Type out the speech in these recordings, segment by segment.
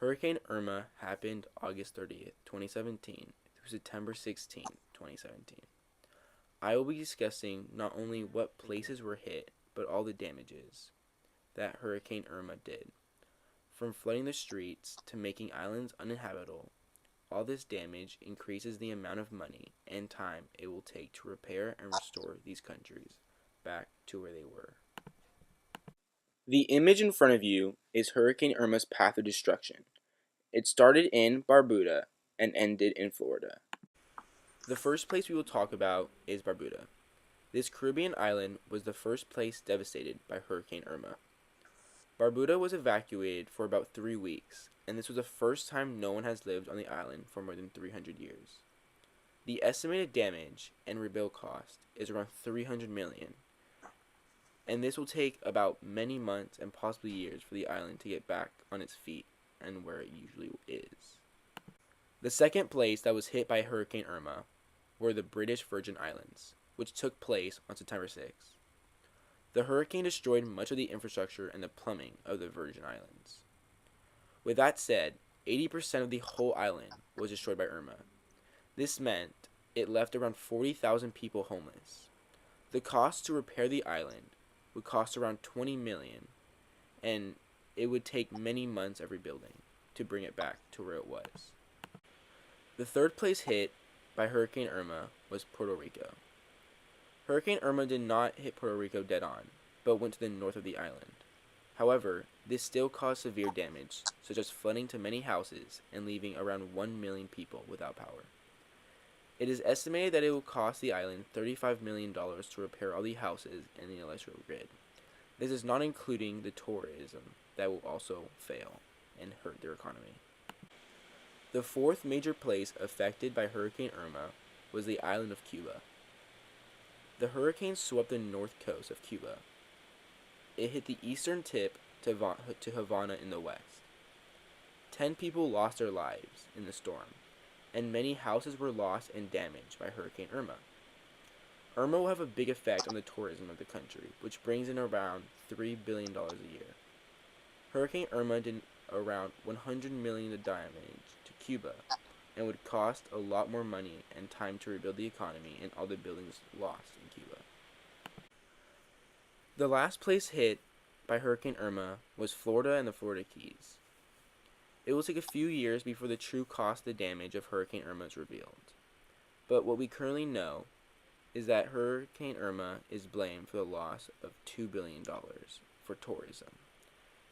Hurricane Irma happened August 30th, 2017 through September 16th, 2017. I will be discussing not only what places were hit, but all the damages that Hurricane Irma did. From flooding the streets to making islands uninhabitable, all this damage increases the amount of money and time it will take to repair and restore these countries back to where they were. The image in front of you is Hurricane Irma's path of destruction. It started in Barbuda and ended in Florida. The first place we will talk about is Barbuda. This Caribbean island was the first place devastated by Hurricane Irma. Barbuda was evacuated for about 3 weeks, and this was the first time no one has lived on the island for more than 300 years. The estimated damage and rebuild cost is around $300 million, and this will take about many months and possibly years for the island to get back on its feet and where it usually is. The second place that was hit by Hurricane Irma were the British Virgin Islands, which took place on September 6th. The hurricane destroyed much of the infrastructure and the plumbing of the Virgin Islands. With that said, 80% of the whole island was destroyed by Irma. This meant it left around 40,000 people homeless. The cost to repair the island would cost around $20 million, and it would take many months of rebuilding to bring it back to where it was. The third place hit by Hurricane Irma was Puerto Rico. Hurricane Irma did not hit Puerto Rico dead on, but went to the north of the island. However, this still caused severe damage, such as flooding to many houses and leaving around 1 million people without power. It is estimated that it will cost the island $35 million to repair all the houses and the electrical grid. This is not including the tourism that will also fail and hurt their economy. The fourth major place affected by Hurricane Irma was the island of Cuba. The hurricane swept the north coast of Cuba. It hit the eastern tip to Havana in the west. 10 people lost their lives in the storm, and many houses were lost and damaged by Hurricane Irma. Irma will have a big effect on the tourism of the country, which brings in around $3 billion a year. Hurricane Irma did around $100 million of damage to Cuba, and would cost a lot more money and time to rebuild the economy and all the buildings lost in Cuba. The last place hit by Hurricane Irma was Florida and the Florida Keys. It will take a few years before the true cost of the damage of Hurricane Irma is revealed. But what we currently know is that Hurricane Irma is blamed for the loss of $2 billion for tourism,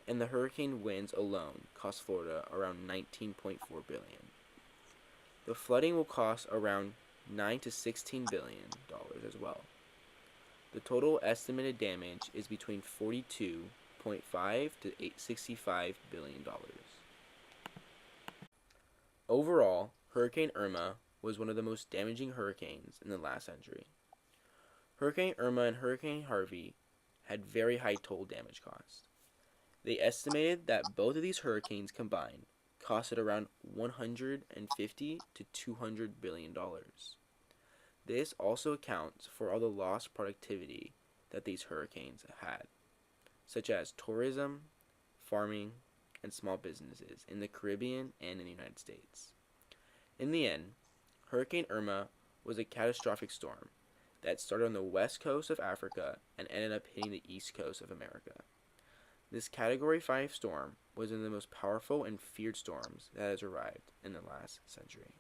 and the hurricane winds alone cost Florida around $19.4 billion. The flooding will cost around $9 to $16 billion as well. The total estimated damage is between $42.5 to $65 billion. Overall, Hurricane Irma was one of the most damaging hurricanes in the last century. Hurricane Irma and Hurricane Harvey had very high total damage costs. They estimated that both of these hurricanes combined costed around $150 to $200 billion. This also accounts for all the lost productivity that these hurricanes had, such as tourism, farming, and small businesses in the Caribbean and in the United States. In the end, Hurricane Irma was a catastrophic storm that started on the west coast of Africa and ended up hitting the east coast of America. This Category 5 storm was one of the most powerful and feared storms that has arrived in the last century.